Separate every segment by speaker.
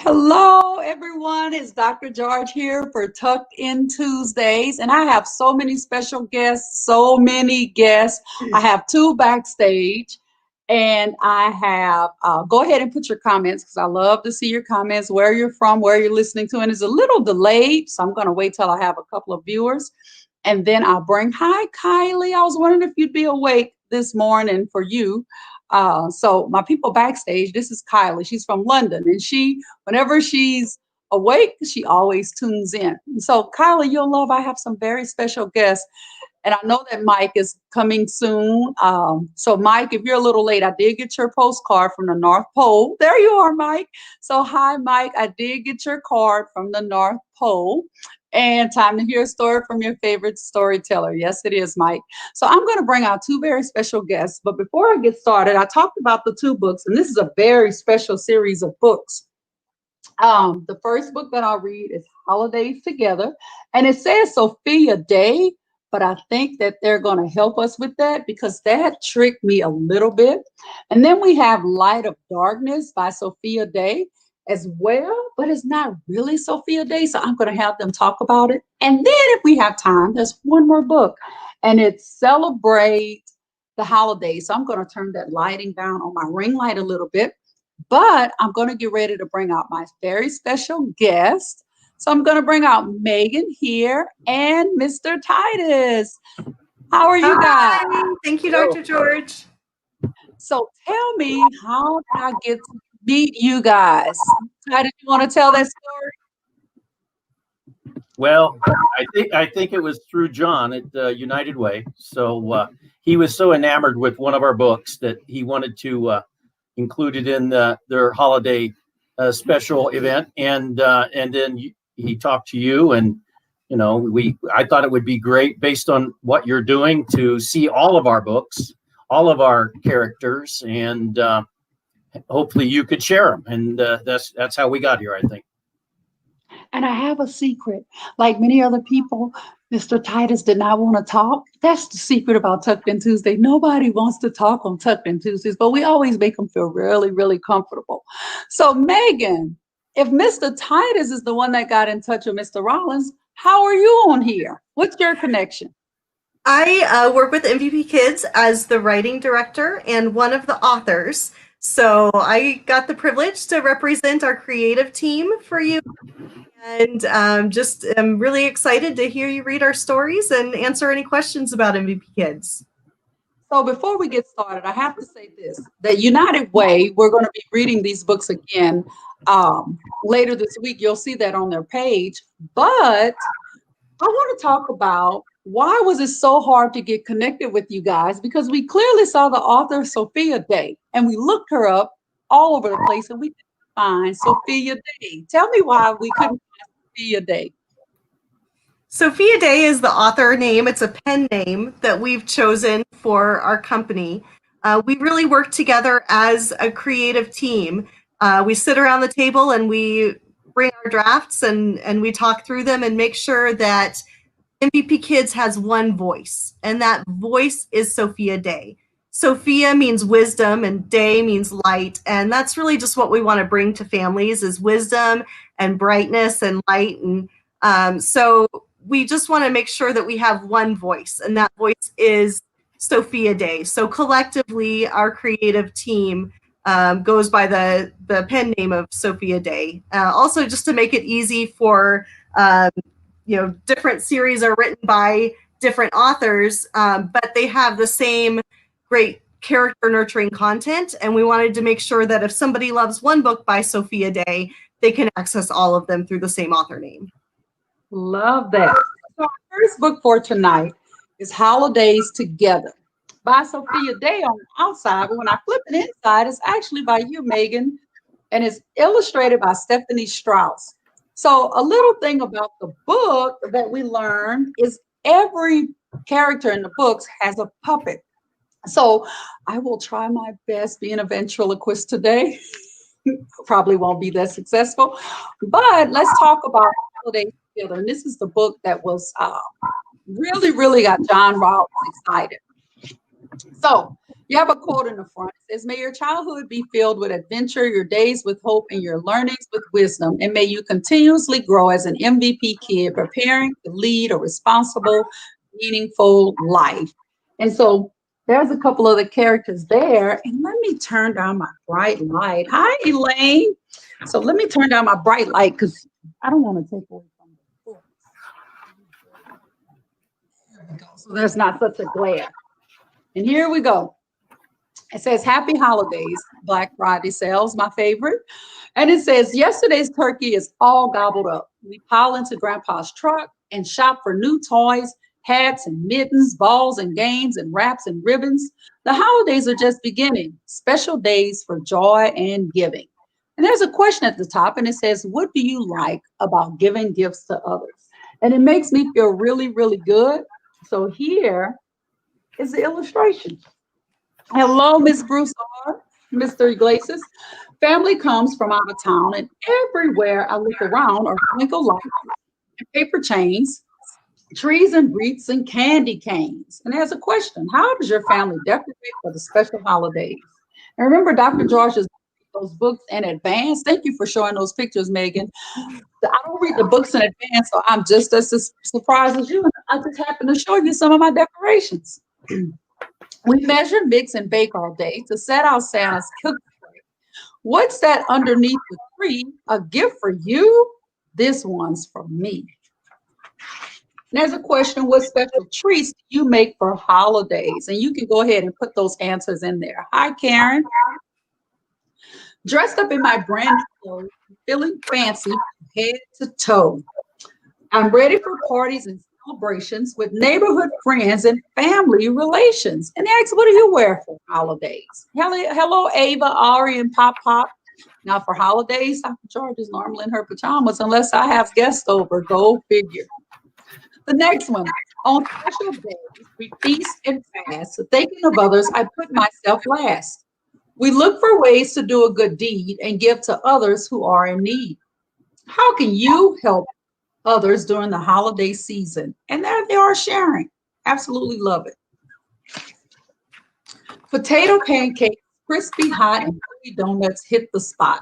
Speaker 1: Hello, everyone. It's Dr. George here for Tucked In Tuesdays, and I have so many special guests, so many guests. I have two backstage, and I have, go ahead and put your comments because I love to see your comments, where you're from, where you're listening to, and it's a little delayed, so I'm going to wait till I have a couple of viewers, and then I'll bring, hi, Kylie. I was wondering if you'd be awake this morning for you. So my people backstage, this is Kylie. She's from London, and whenever she's awake, she always tunes in. So Kylie, you'll love, I have some very special guests, and I know that Mike is coming soon. So Mike, if you're a little late, I did get your postcard from the North Pole. There you are, Mike. So hi, Mike. I did get your card from the North Pole. And time to hear a story from your favorite storyteller. Yes, it is, Mike. So I'm going to bring out two very special guests. But before I get started, I talked about the two books, and this is a very special series of books. The first book that I'll read is Holidays Together, and it says Sophia Day, but I think that they're going to help us with that because that tricked me a little bit. And then we have Light of Darkness by Sophia Day as well, but it's not really Sophia Day, so I'm going to have them talk about it. And then if we have time, there's one more book, and it's Celebrate the Holidays. So I'm going to turn that lighting down on my ring light a little bit, but I'm going to get ready to bring out my very special guest. So I'm going to bring out Megan here and Mr. Titus. How are you guys?
Speaker 2: Hi. Thank you, Dr. George.
Speaker 1: So tell me, how did I get to meet you guys? Titus, you want to tell that story?
Speaker 3: Well, I think it was through John at United Way. So he was so enamored with one of our books that he wanted to include it in their holiday special event, and then he talked to you, and I thought it would be great based on what you're doing to see all of our books, all of our characters, and hopefully you could share them. And that's how we got here, I think.
Speaker 1: And I have a secret. Like many other people, Mr. Titus did not want to talk. That's the secret about Tucked In Tuesday. Nobody wants to talk on Tucked In Tuesdays, but we always make them feel really, really comfortable. So Megan, if Mr. Titus is the one that got in touch with Mr. Rollins, how are you on here? What's your connection?
Speaker 2: I work with MVP Kids as the writing director and one of the authors. So I got the privilege to represent our creative team for you. And just am really excited to hear you read our stories and answer any questions about MVP Kids.
Speaker 1: So before we get started, I have to say this, that United Way, we're going to be reading these books again later this week. You'll see that on their page. But I want to talk about why was it so hard to get connected with you guys? Because we clearly saw the author Sophia Day, and we looked her up all over the place, and we couldn't find Sophia Day. Tell me why we couldn't find Sophia Day.
Speaker 2: Sophia Day is the author name. It's a pen name that we've chosen for our company. We really work together as a creative team. We sit around the table and we bring our drafts and we talk through them and make sure that MVP Kids has one voice, and that voice is Sophia Day. Sophia means wisdom and day means light, and that's really just what we want to bring to families is wisdom and brightness and light. And so we just want to make sure that we have one voice, and that voice is Sophia Day. So collectively, our creative team goes by the pen name of Sophia Day. Also, just to make it easy for different series are written by different authors, but they have the same great character nurturing content. And we wanted to make sure that if somebody loves one book by Sophia Day, they can access all of them through the same author name.
Speaker 1: Love that. So our first book for tonight is Holidays Together by Sophia Day on the outside, but when I flip it inside, it's actually by you, Megan, and it's illustrated by Stephanie Strauss. So a little thing about the book that we learned is every character in the books has a puppet. So I will try my best being a ventriloquist today. Probably won't be that successful, but let's talk about Holidays Together. And this is the book that was really, really got John Rollins excited. So You have a quote in the front. It says, may your childhood be filled with adventure, your days with hope, and your learnings with wisdom. And may you continuously grow as an MVP kid, preparing to lead a responsible, meaningful life. And so there's a couple of the characters there. And let me turn down my bright light. Hi, Elaine. So let me turn down my bright light because I don't want to take away from the book. There we go. So there's not such a glare. And here we go. It says, Happy Holidays, Black Friday sales, my favorite. And it says, yesterday's turkey is all gobbled up. We pile into Grandpa's truck and shop for new toys, hats and mittens, balls and games and wraps and ribbons. The holidays are just beginning, special days for joy and giving. And there's a question at the top, and it says, what do you like about giving gifts to others? And it makes me feel really, really good. So here is the illustration. Hello, Miss Bruce R., Mr. Iglesias. Family comes from out of town, and everywhere I look around are twinkle lights and paper chains, trees and wreaths and candy canes. And there's a question: how does your family decorate for the special holidays? And remember, Dr. George has those books in advance. Thank you for showing those pictures, Megan. I don't read the books in advance, so I'm just as surprised as you. I just happen to show you some of my decorations. We measure, mix, and bake all day to set out Santa's cookie tray. What's that underneath the tree? A gift for you? This one's for me. And there's a question: what special treats do you make for holidays? And you can go ahead and put those answers in there. Hi, Karen. Dressed up in my brand new clothes, feeling fancy from head to toe. I'm ready for parties and celebrations with neighborhood friends and family relations. And they ask, what do you wear for holidays? Hello, Ava, Ari, and Pop Pop. Now for holidays, Dr. George is normally in her pajamas unless I have guests over. Go figure. The next one, on special days, we feast and fast. So thinking of others, I put myself last. We look for ways to do a good deed and give to others who are in need. How can you help others during the holiday season? And there they are sharing. Absolutely love it. Potato pancakes, crispy hot, and gooey donuts hit the spot.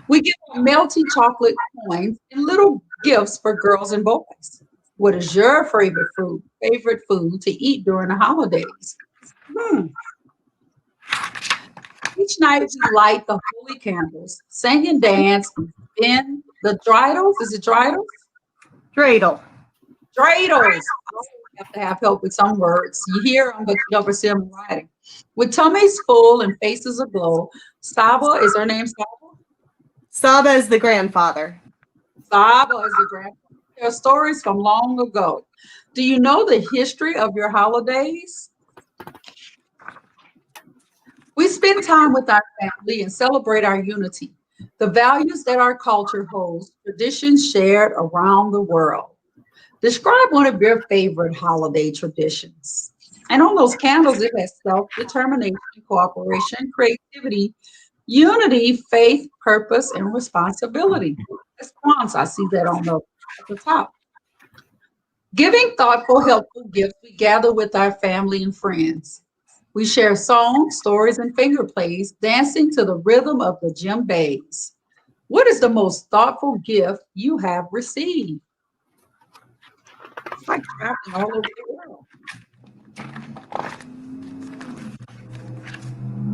Speaker 1: We give melty chocolate coins and little gifts for girls and boys. What is your favorite food to eat during the holidays? Each night we light the holy candles, sing and dance, and spin the dreidels. Is it dreidels?
Speaker 2: Dreidel.
Speaker 1: Dreidels. I have to have help with some words. You hear them, but you never see them writing. With tummies full and faces aglow, Saba, is her name Saba?
Speaker 2: Saba is the grandfather.
Speaker 1: Saba is the grandfather. There are stories from long ago. Do you know the history of your holidays? We spend time with our family and celebrate our unity, the values that our culture holds, traditions shared around the world. Describe one of your favorite holiday traditions. And on those candles, it has self-determination, cooperation, creativity, unity, faith, purpose, and responsibility. Response, I see that at the top. Giving thoughtful, helpful gifts, we gather with our family and friends. We share songs, stories, and finger plays, dancing to the rhythm of the djembes. What is the most thoughtful gift you have received? It's like traveling all over the world.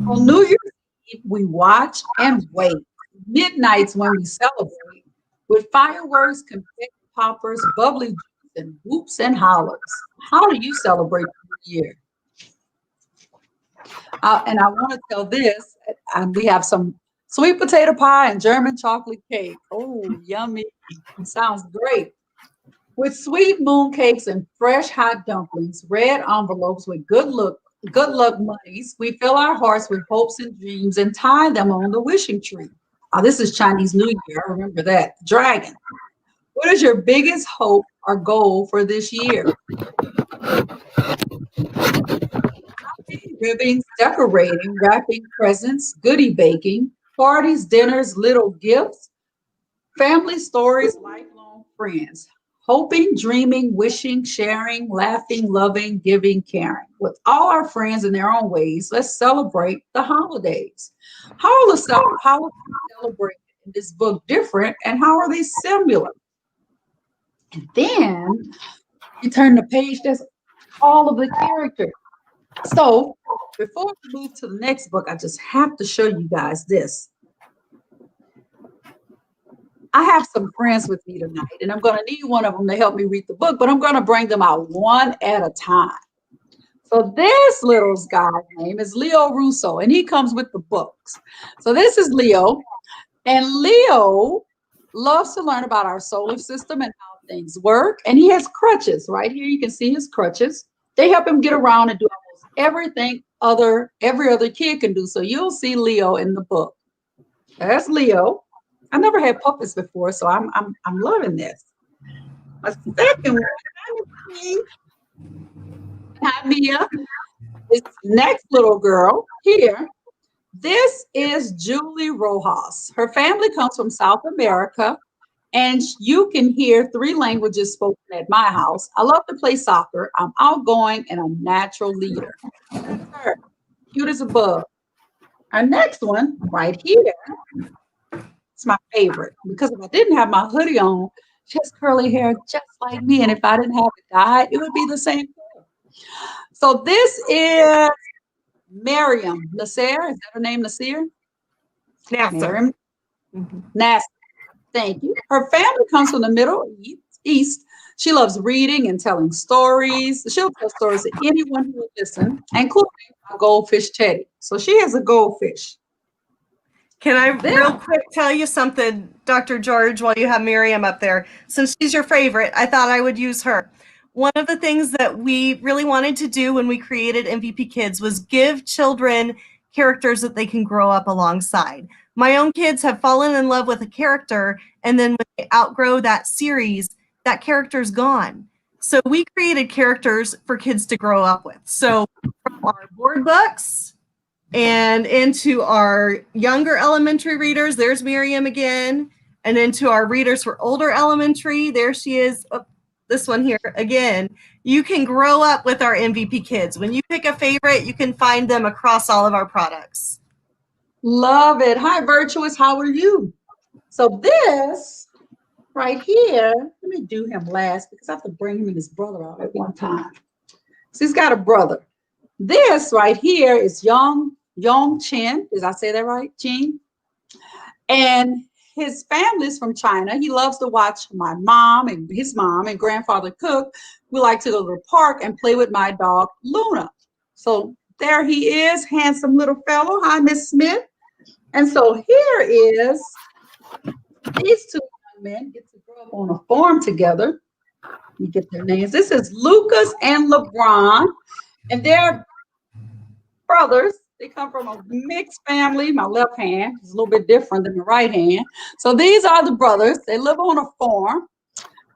Speaker 1: On New Year's Eve, we watch and wait. Midnights when we celebrate with fireworks, confetti poppers, bubbly juice, and whoops and hollers. How do you celebrate the New Year? And I want to tell this, we have some sweet potato pie and German chocolate cake. Oh, yummy. It sounds great. With sweet moon cakes and fresh hot dumplings, red envelopes with good luck monies, we fill our hearts with hopes and dreams and tie them on the wishing tree. This is Chinese New Year. I remember that. Dragon. What is your biggest hope or goal for this year? Ribbing, decorating, wrapping presents, goodie baking, parties, dinners, little gifts, family stories, lifelong friends. hoping, dreaming, wishing, sharing, laughing, loving, giving, caring. With all our friends in their own ways, let's celebrate the holidays. How are we celebrated in this book different, and how are they similar? And then you turn the page, there's all of the characters. So before we move to the next book, I just have to show you guys this. I have some friends with me tonight, and I'm going to need one of them to help me read the book, but I'm going to bring them out one at a time. So this little guy's name is Leo Russo, and he comes with the books. So this is Leo, and Leo loves to learn about our solar system and how things work, and he has crutches. Right here, you can see his crutches. They help him get around and do almost everything every other kid can do. So you'll see Leo in the book. That's Leo. I never had puppets before, so I'm loving this. My second one, hi Mia. This next little girl here. This is Julie Rojas. Her family comes from South America, and you can hear 3 languages spoken at my house. I love to play soccer. I'm outgoing and a natural leader. Her, cute as a bug. Our next one, right here, it's my favorite because if I didn't have my hoodie on, she has curly hair just like me. And if I didn't have it dyed, it would be the same color. So this is Miriam Nasser. Is that her name, Nasser?
Speaker 2: Nasser.
Speaker 1: Nasser. Thank you. Her family comes from the Middle East. She loves reading and telling stories. She'll tell stories to anyone who will listen, including a goldfish Teddy. So she has a goldfish.
Speaker 2: Can I real quick tell you something, Dr. George, while you have Miriam up there? Since she's your favorite, I thought I would use her. One of the things that we really wanted to do when we created MVP Kids was give children characters that they can grow up alongside. My own kids have fallen in love with a character, and then when they outgrow that series, that character's gone. So we created characters for kids to grow up with. So from our board books and into our younger elementary readers, there's Miriam again, and into our readers for older elementary, there she is. Oh, this one here again. You can grow up with our MVP Kids. When you pick a favorite, you can find them across all of our products.
Speaker 1: Love it. Hi, Virtuous. How are you? So this right here, let me do him last because I have to bring him and his brother out at one time. So he's got a brother. This right here is Yong Chen. Did I say that right, Chen? And his family's from China. He loves to watch my mom and his mom and grandfather cook. We like to go to the park and play with my dog, Luna. So there he is, handsome little fellow. Hi, Miss Smith. And so here is these 2 young men get to grow up on a farm together. You get their names. This is Lucas and LeBron, and they're brothers. They come from a mixed family. My left hand is a little bit different than the right hand. So these are the brothers. They live on a farm,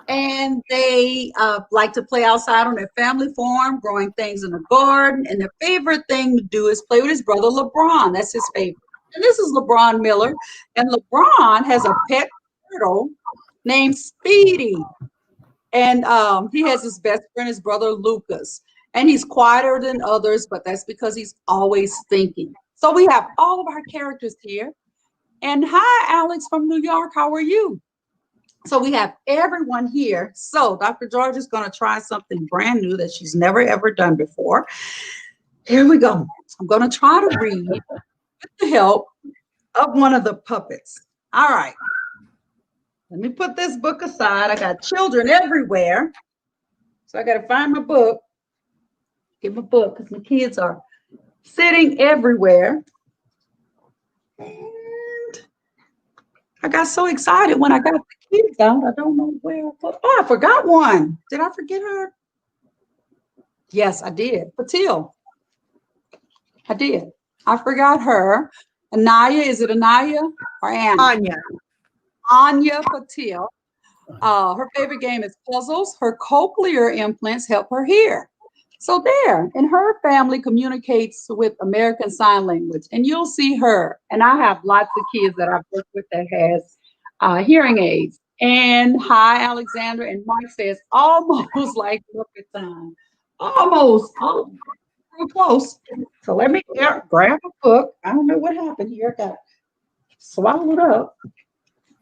Speaker 1: and they like to play outside on their family farm, growing things in the garden. And their favorite thing to do is play with his brother LeBron. That's his favorite. And this is LeBron Miller. And LeBron has a pet turtle named Speedy. And he has his best friend, his brother Lucas. And he's quieter than others, but that's because he's always thinking. So we have all of our characters here. And hi, Alex from New York. How are you? So we have everyone here. So Dr. George is going to try something brand new that she's never, ever done before. Here we go. I'm going to try to read with the help of one of the puppets. All right. Let me put this book aside. I got children everywhere. So I got to find my book. Get my book because my kids are sitting everywhere. And I got so excited when I got the kids out. I don't know where I put. Oh, I forgot one. Did I forget her? Yes, I did. Patil. I did. I forgot her. Anaya, is it Anaya or Anna?
Speaker 2: Anya.
Speaker 1: Anya Patil. Her favorite game is puzzles. Her cochlear implants help her hear. So there, and her family communicates with American Sign Language, and you'll see her. And I have lots of kids that I've worked with that has hearing aids, And hi, Alexandra. And Mike says, almost like Muppet time. Almost. Oh, real close. So let me grab a book. I don't know what happened here. I got swallowed up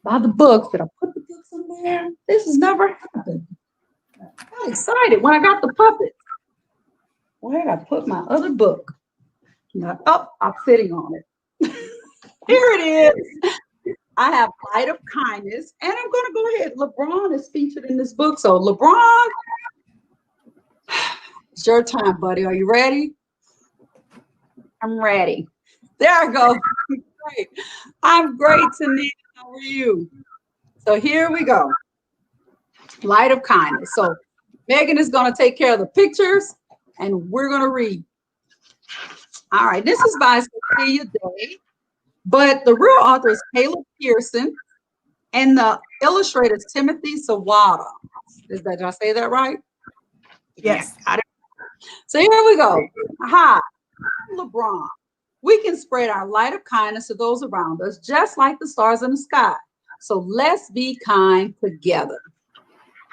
Speaker 1: by the books. Did I put the books in there? This has never happened. I got excited when I got the puppet. Where did I put my other book? Oh, I'm sitting on it. Here it is. I have Light of Kindness, and I'm going to go ahead. LeBron is featured in this book. So, LeBron, it's your time, buddy. Are you ready? I'm ready. There I go. Great. I'm great, Tanika. How are you? So, here we go. Light of Kindness. So, Megan is going to take care of the pictures, and we're going to read. All right. This is by Sophia Day, but the real author is Caleb Pearson. And the illustrator is Timothy Sawada. Did I say that right?
Speaker 2: Yes.
Speaker 1: Yeah, so here we go. Hi, I'm LeBron. We can spread our light of kindness to those around us, just like the stars in the sky. So let's be kind together.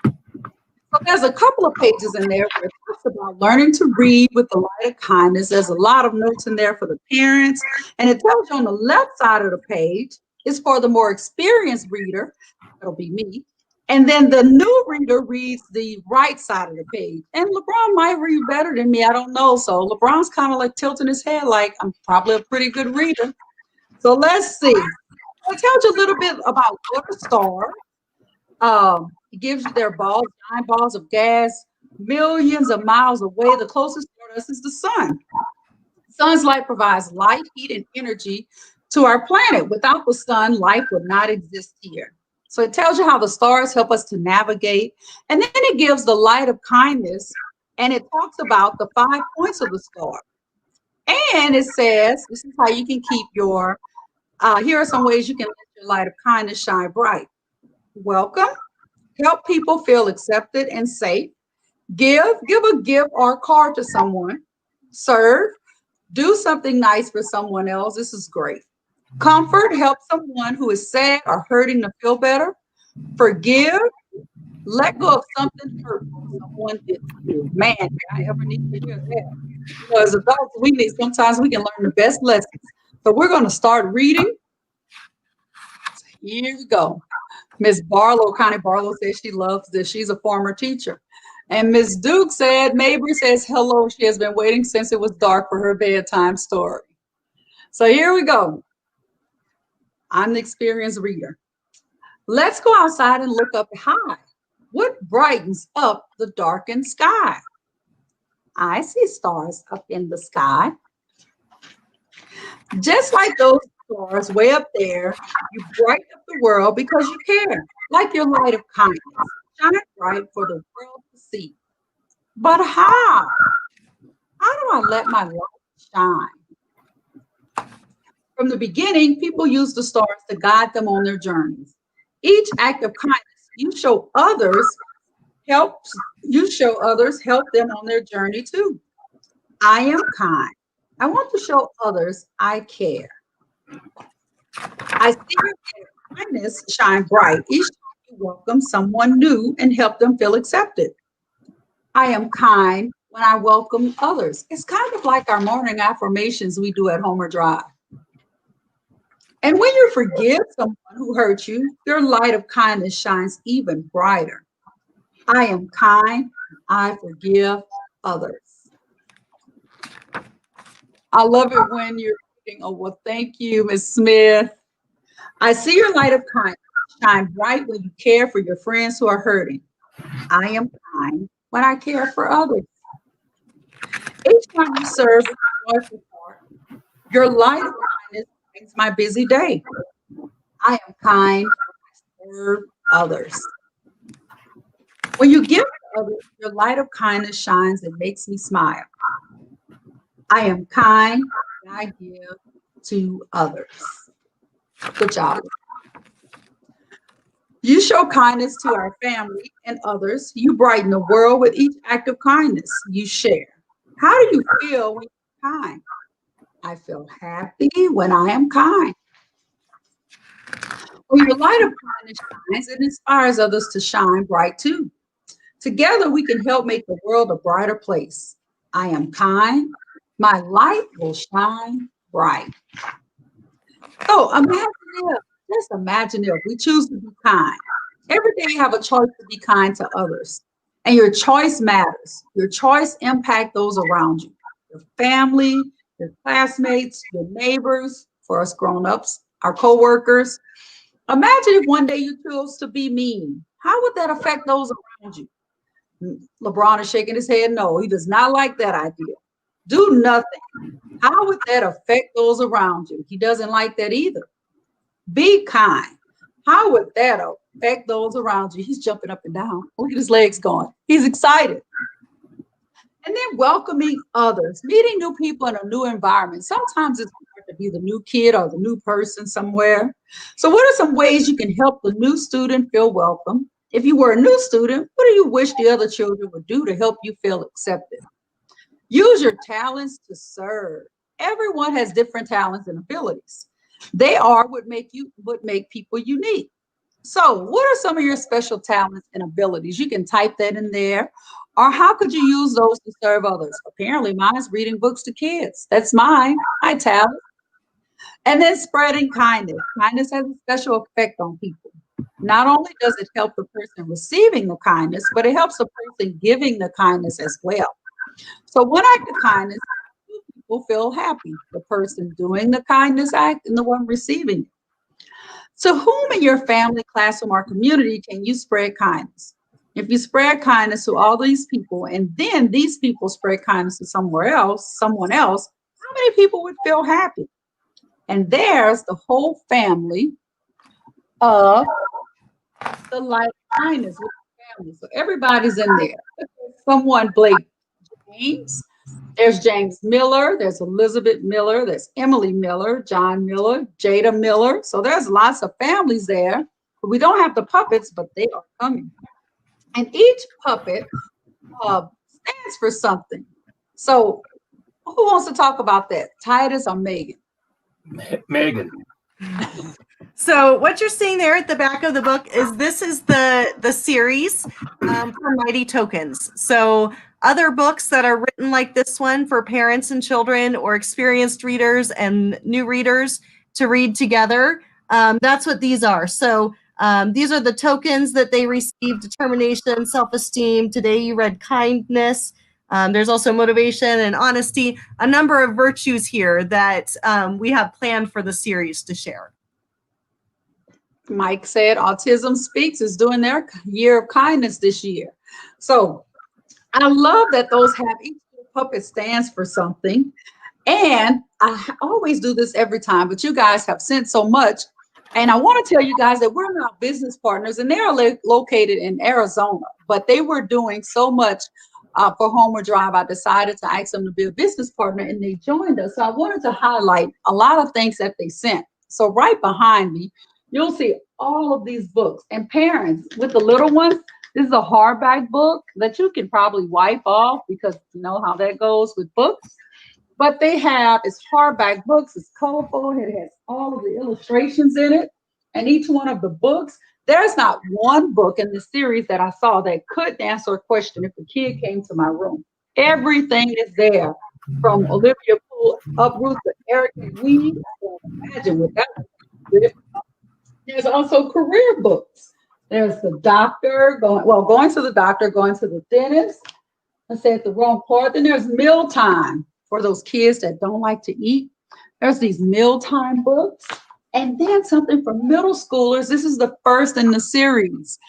Speaker 1: So there's a couple of pages in there where it talks about learning to read with the light of kindness. There's a lot of notes in there for the parents. And it tells you on the left side of the page is for the more experienced reader. That'll be me. And then the new reader reads the right side of the page. And LeBron might read better than me. I don't know. So LeBron's kind of like tilting his head like I'm probably a pretty good reader. So let's see. It tells you a little bit about what a star. It gives you their balls, 9 balls of gas, millions of miles away. The closest star to us is the sun. Sun's light provides light, heat, and energy to our planet. Without the sun, life would not exist here. So it tells you how the stars help us to navigate. And then it gives the light of kindness, and it talks about the 5 points of the star. And it says, this is how you can keep your, here are some ways you can let your light of kindness shine bright. Welcome. Help people feel accepted and safe. Give a gift or a card to someone. Serve. Do something nice for someone else. This is great. Comfort. Help someone who is sad or hurting to feel better. Forgive. Let go of something hurtful someone did to you. Man, I ever need to hear that. You know, as adults, sometimes we can learn the best lessons. So we're going to start reading. Here we go. Miss Barlow, Connie Barlow says she loves this. She's a former teacher. And Miss Duke said, Mabry says, hello. She has been waiting since it was dark for her bedtime story. So here we go. I'm the experienced reader. Let's go outside and look up high. What brightens up the darkened sky? I see stars up in the sky. Just like those stars way up there, you brighten up the world because you care, like your light of kindness. Shine bright for the world to see. But how? How do I let my light shine? From the beginning, people used the stars to guide them on their journeys. Each act of kindness you show others help them on their journey too. I am kind. I want to show others I care. I see your kindness shine bright each time you welcome someone new and help them feel accepted. I am kind when I welcome others. It's kind of like our morning affirmations we do at Homer Drive. And when you forgive someone who hurt you, your light of kindness shines even brighter. I am kind. I forgive others. I love it when you're reading, oh, well, thank you, Ms. Smith. I see your light of kindness shine bright when you care for your friends who are hurting. I am kind when I care for others. Each time you serve with a joyful heart, your light of kindness makes my busy day. I am kind when I serve others. When you give to others, your light of kindness shines and makes me smile. I am kind when I give to others. Good job. You show kindness to our family and others. You brighten the world with each act of kindness you share. How do you feel when you're kind? I feel happy when I am kind. When your light of kindness shines, it inspires others to shine bright too. Together, we can help make the world a brighter place. I am kind. My light will shine bright. So just imagine if we choose to be kind. Every day you have a choice to be kind to others. And your choice matters. Your choice impacts those around you, your family, your classmates, your neighbors, for us grown-ups, our coworkers. Imagine if one day you chose to be mean. How would that affect those around you? LeBron is shaking his head. No, he does not like that idea. Do nothing. How would that affect those around you? He doesn't like that either. Be kind. How would that affect those around you? He's jumping up and down. Look at his legs going. He's excited. And then welcoming others, meeting new people in a new environment. Sometimes it's hard to be the new kid or the new person somewhere. So what are some ways you can help the new student feel welcome? If you were a new student, what do you wish the other children would do to help you feel accepted? Use your talents to serve. Everyone has different talents and abilities. They are what make people unique. So what are some of your special talents and abilities? You can type that in there. Or how could you use those to serve others? Apparently mine is reading books to kids. That's mine. My talent. And then spreading kindness. Kindness has a special effect on people. Not only does it help the person receiving the kindness, but it helps the person giving the kindness as well. So one act of kindness, people feel happy. The person doing the kindness act and the one receiving it. To whom in your family, classroom, or community can you spread kindness? If you spread kindness to all these people, and then these people spread kindness to someone else, how many people would feel happy? And there's the whole family of the light of kindness with the family. So everybody's in there. Someone, Blake James. There's James Miller, there's Elizabeth Miller, there's Emily Miller, John Miller, Jada Miller. So there's lots of families there. We don't have the puppets, but they are coming. And each puppet stands for something. So who wants to talk about that? Titus or Megan?
Speaker 3: Megan.
Speaker 2: So what you're seeing there at the back of the book is the series for Mighty Tokens. So other books that are written like this one for parents and children or experienced readers and new readers to read together, that's what these are. So these are the tokens that they receive: determination, self-esteem. Today you read kindness. There's also motivation and honesty, a number of virtues here that we have planned for the series to share.
Speaker 1: Mike said Autism Speaks is doing their year of kindness this year. So I love that those have each puppet stands for something. And I always do this every time, but you guys have sent so much. And I want to tell you guys that we're now business partners, and they are located in Arizona, but they were doing so much for Homeward Drive. I decided to ask them to be a business partner, and they joined us. So I wanted to highlight a lot of things that they sent. So right behind me, you'll see all of these books. And parents with the little ones, this is a hardback book that you can probably wipe off because you know how that goes with books. But it's hardback books, it's colorful, it has all of the illustrations in it. And each one of the books, there's not one book in the series that I saw that couldn't answer a question if a kid came to my room. Everything is there, from Olivia Poole, Uproot to Eric and Weed. Imagine what that was. There's also career books. There's the doctor going to the doctor, going to the dentist. I said the wrong part. Then there's mealtime for those kids that don't like to eat. There's these mealtime books. And then something for middle schoolers. This is the first in the series,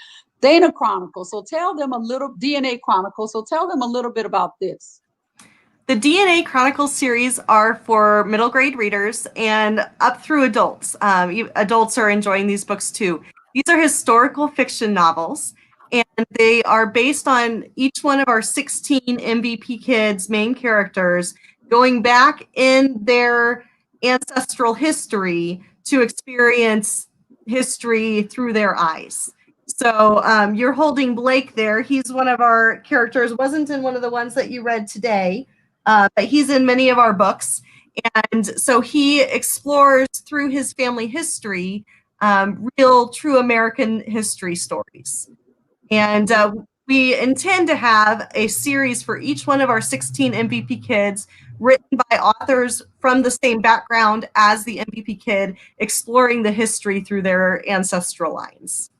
Speaker 1: Dana Chronicles. So tell them a little DNA Chronicles. So tell them a little bit about this.
Speaker 2: The DNA Chronicles series are for middle grade readers and up through adults. Adults are enjoying these books too. These are historical fiction novels, and they are based on each one of our 16 MVP kids' main characters going back in their ancestral history to experience history through their eyes. So you're holding Blake there. He's one of our characters, wasn't in one of the ones that you read today, but he's in many of our books. And so he explores through his family history real, true American history stories. And we intend to have a series for each one of our 16 MVP kids written by authors from the same background as the MVP kid, exploring the history through their ancestral lines.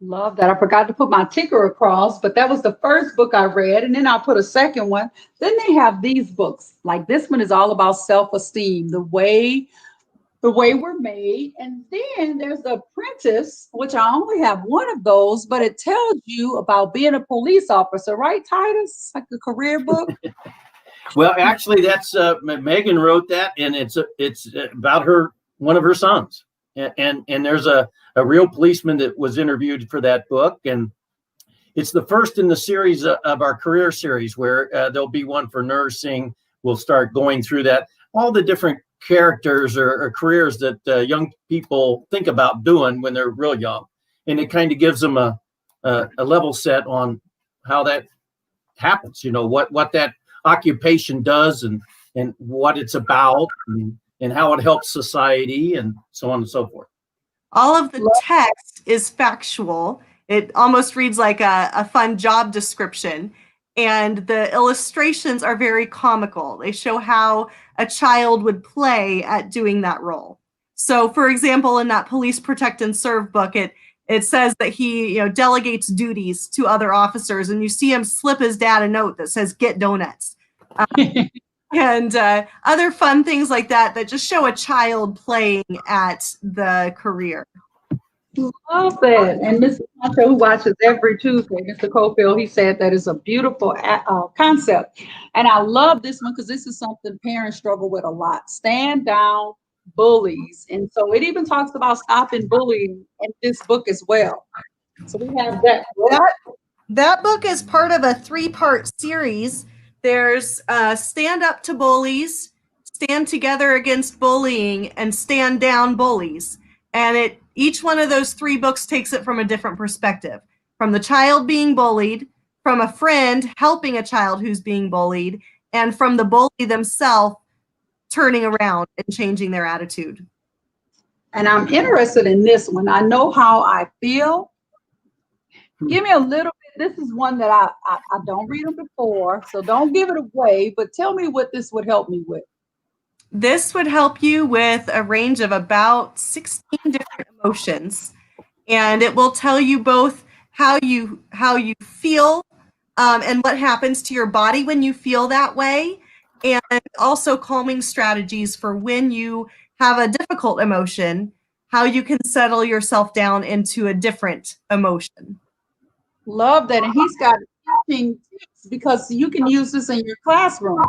Speaker 1: Love that. I forgot to put my ticker across, but that was the first book I read. And then I put a second one. Then they have these books. Like this one is all about self-esteem, the way we're made. And then there's The Apprentice, which I only have one of those, but it tells you about being a police officer, right, Titus? Like a career book.
Speaker 3: Well, actually, that's Megan wrote that, and it's about one of her sons, and there's a real policeman that was interviewed for that book, and it's the first in the series of our career series where there'll be one for nursing. We'll start going through that, all the different characters or careers that young people think about doing when they're real young, and it kind of gives them a level set on how that happens. You know what that occupation does and what it's about and how it helps society and so on and so forth.
Speaker 2: All of the text is factual. It almost reads like a fun job description. And the illustrations are very comical. They show how a child would play at doing that role. So, for example, in that Police Protect and Serve book, it says that he delegates duties to other officers, and you see him slip his dad a note that says, "Get donuts." And other fun things like that just show a child playing at the career.
Speaker 1: Love that. And Mr. Concho, who watches every Tuesday, Mr. Cofield, he said that is a beautiful concept. And I love this one because this is something parents struggle with a lot. Stand down bullies. And so it even talks about stopping bullying in this book as well. So we have that book.
Speaker 2: That book is part of a 3-part series. There's Stand Up to Bullies, Stand Together Against Bullying, and Stand Down Bullies. And each one of those 3 books takes it from a different perspective. From the child being bullied, from a friend helping a child who's being bullied, and from the bully themselves turning around and changing their attitude.
Speaker 1: And I'm interested in this one. I know how I feel. Give me a little bit. This is one that I don't read them before, so don't give it away, but tell me what this would help me with.
Speaker 2: This would help you with a range of about 16 different emotions, and it will tell you both how you feel and what happens to your body when you feel that way, and also calming strategies for when you have a difficult emotion, how you can settle yourself down into a different emotion.
Speaker 1: Love that. And he's got teaching tips because you can use this in your classroom.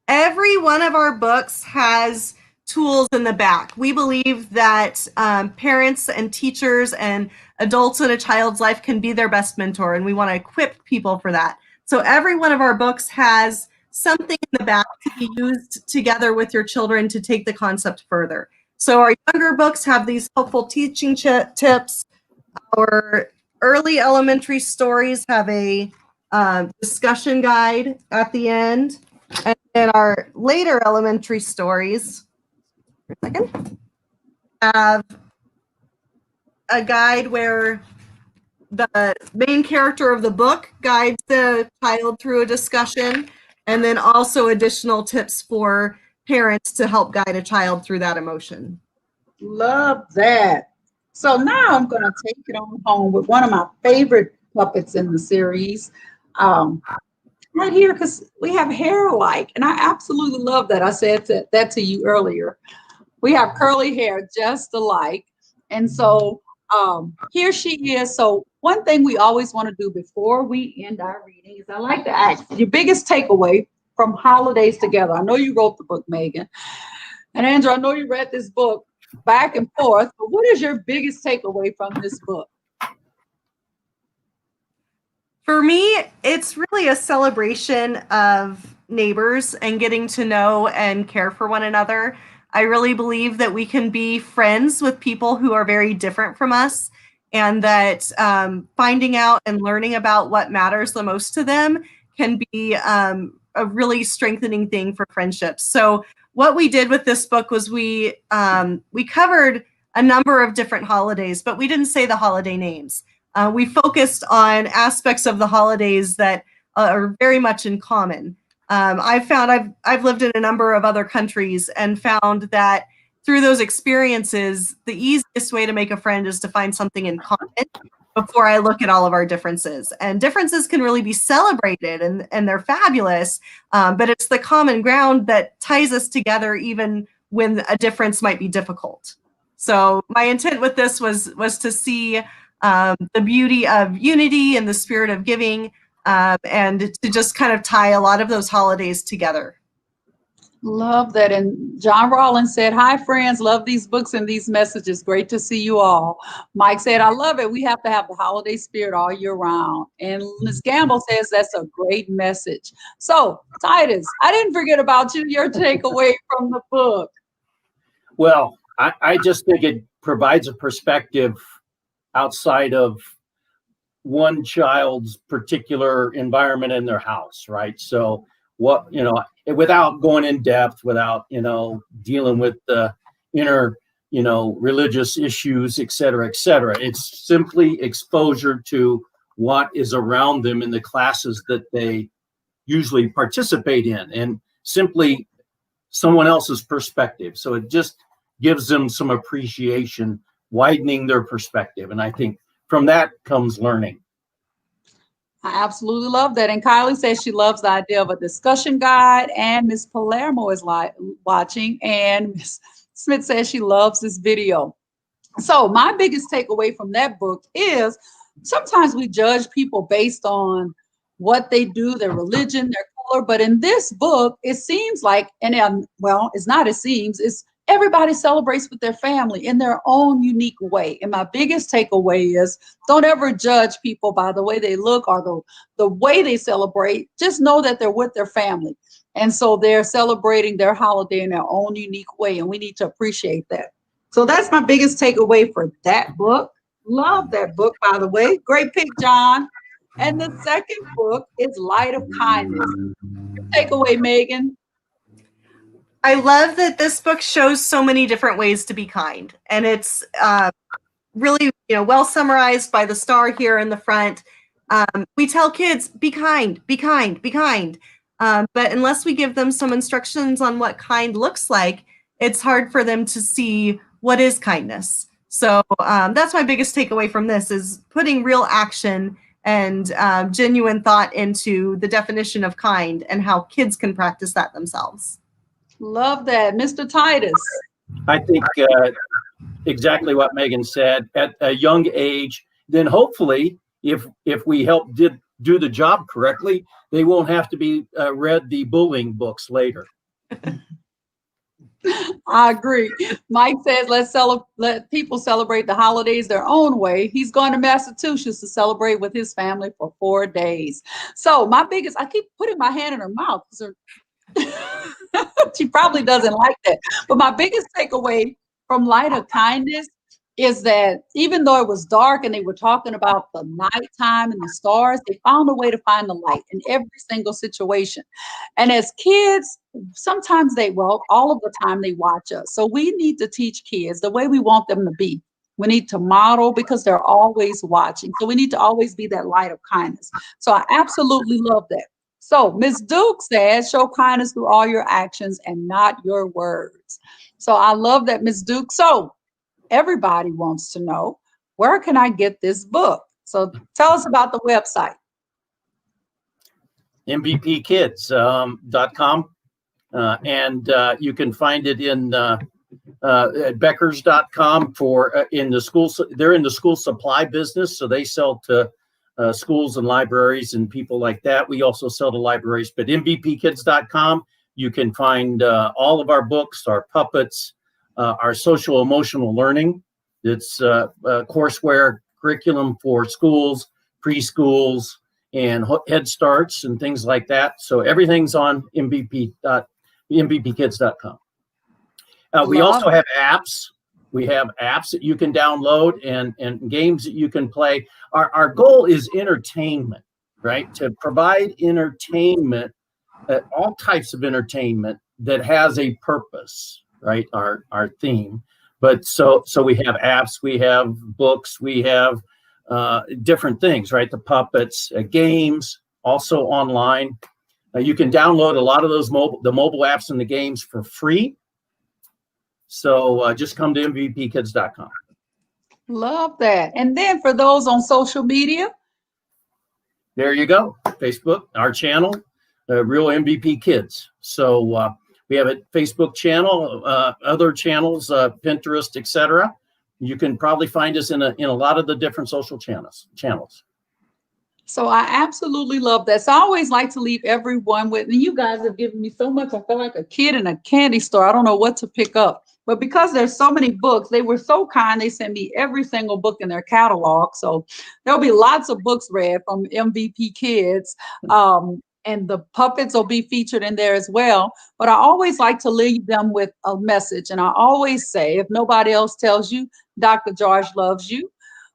Speaker 2: Every one of our books has tools in the back. We believe that parents and teachers and adults in a child's life can be their best mentor, and we want to equip people for that. So every one of our books has something in the back to be used together with your children to take the concept further. So our younger books have these helpful teaching tips. Our early elementary stories have a discussion guide at the end. And then our later elementary stories have a guide where the main character of the book guides the child through a discussion, and then also additional tips for parents to help guide a child through that emotion.
Speaker 1: Love that. So now I'm going to take it on home with one of my favorite puppets in the series. Right here, because we have hair alike, and I absolutely love that. I said that to you earlier. We have curly hair just alike, and so here she is. So one thing we always want to do before we end our reading is I like to ask your biggest takeaway from Holidays Together. I know you wrote the book, Megan, and Andrew, I know you read this book back and forth, but what is your biggest takeaway from this book?
Speaker 2: For me, it's really a celebration of neighbors and getting to know and care for one another. I really believe that we can be friends with people who are very different from us, and that finding out and learning about what matters the most to them can be a really strengthening thing for friendships. So what we did with this book was we covered a number of different holidays, but we didn't say the holiday names. We focused on aspects of the holidays that are very much in common. I've lived in a number of other countries and found that through those experiences, the easiest way to make a friend is to find something in common before I look at all of our differences. And differences can really be celebrated and they're fabulous, but it's the common ground that ties us together even when a difference might be difficult. So my intent with this was to see the beauty of unity and the spirit of giving, and to just kind of tie a lot of those holidays together.
Speaker 1: Love that. And John Rollins said, "Hi, friends. Love these books and these messages. Great to see you all." Mike said, "I love it. We have to have the holiday spirit all year round." And Ms. Gamble says, "That's a great message." So, Titus, I didn't forget about you, your takeaway from the book.
Speaker 3: Well, I just think it provides a perspective outside of one child's particular environment in their house, right? So what, without going in depth, without, dealing with the inner, religious issues, et cetera, et cetera. It's simply exposure to what is around them in the classes that they usually participate in, and simply someone else's perspective. So it just gives them some appreciation, widening their perspective. And I think from that comes learning.
Speaker 1: I absolutely love that. And Kylie says she loves the idea of a discussion guide, and Miss Palermo is watching, and Miss Smith says she loves this video. So my biggest takeaway from that book is sometimes we judge people based on what they do, their religion, their color. But in this book, it seems like, well, it's not, it seems, it's everybody celebrates with their family in their own unique way. And my biggest takeaway is don't ever judge people by the way they look or the way they celebrate. Just know that they're with their family. And so they're celebrating their holiday in their own unique way. And we need to appreciate that. So that's my biggest takeaway for that book. Love that book, by the way. Great pick, John. And the second book is Light of Kindness. Your takeaway, Megan.
Speaker 2: I love that this book shows so many different ways to be kind. And it's really well summarized by the star here in the front. We tell kids, be kind, be kind, be kind. But unless we give them some instructions on what kind looks like, it's hard for them to see what is kindness. So that's my biggest takeaway from this, is putting real action and genuine thought into the definition of kind and how kids can practice that themselves.
Speaker 1: Love that. Mr. Titus.
Speaker 3: I think exactly what Megan said. At a young age, then hopefully, if we help do the job correctly, they won't have to be read the bullying books later.
Speaker 1: I agree. Mike says, let people celebrate the holidays their own way. He's going to Massachusetts to celebrate with his family for 4 days. So I keep putting my hand in her mouth because she probably doesn't like that. But my biggest takeaway from Light of Kindness is that even though it was dark and they were talking about the nighttime and the stars, they found a way to find the light in every single situation. And as kids, sometimes all of the time they watch us. So we need to teach kids the way we want them to be. We need to model because they're always watching. So we need to always be that light of kindness. So I absolutely love that. So Ms. Duke says, show kindness through all your actions and not your words. So I love that, Ms. Duke. So everybody wants to know, where can I get this book? So tell us about the website.
Speaker 3: mvpkids.com. And you can find it in at beckers.com in the school. They're in the school supply business, so they sell to schools and libraries and people like that. We also sell to libraries, but mvpkids.com, you can find all of our books, our puppets, our social emotional learning. It's courseware curriculum for schools, preschools, and Head Starts and things like that. So everything's on mvpkids.com. We also have apps. We have apps that you can download and games that you can play. Our goal is entertainment, right? To provide entertainment, all types of entertainment that has a purpose, right? Our theme. But so we have apps, we have books, we have different things, right? The puppets, games, also online. You can download a lot of those the mobile apps and the games for free. So just come to mvpkids.com.
Speaker 1: Love that. And then for those on social media,
Speaker 3: there you go. Facebook, our channel, Real MVP Kids. So we have a Facebook channel, other channels, Pinterest, etc. You can probably find us in a lot of the different social channels.
Speaker 1: So I absolutely love that. So I always like to leave everyone with, and you guys have given me so much. I feel like a kid in a candy store. I don't know what to pick up. But because there's so many books, they were so kind. They sent me every single book in their catalog. So there'll be lots of books read from MVP Kids. And the puppets will be featured in there as well. But I always like to leave them with a message. And I always say, if nobody else tells you, Dr. George loves you.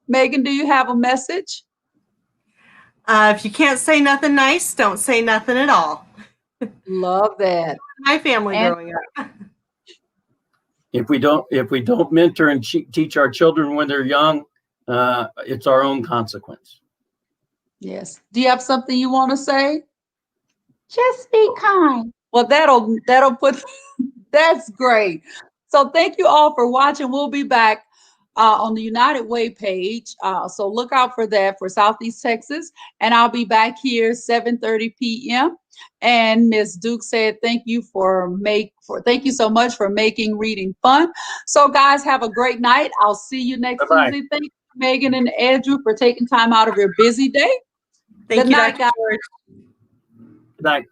Speaker 1: Megan, do you have a message?
Speaker 2: If you can't say nothing nice, don't say nothing at all.
Speaker 1: Love that.
Speaker 2: My family growing up.
Speaker 3: If we don't mentor and teach our children when they're young, it's our own consequence.
Speaker 1: Yes. Do you have something you want to say? Just be kind. Well, that'll put. That's great. So thank you all for watching. We'll be back on the United Way page. So look out for that for Southeast Texas. And I'll be back here 7:30 p.m. And Ms. Duke said, thank you so much for making reading fun. So guys, have a great night. I'll see you next
Speaker 3: Bye-bye.
Speaker 1: Tuesday. Thank you, Megan and Andrew, for taking time out of your busy day.
Speaker 2: Thank
Speaker 1: Good
Speaker 2: you,
Speaker 1: night,
Speaker 2: Dr.
Speaker 1: guys.
Speaker 3: Good night.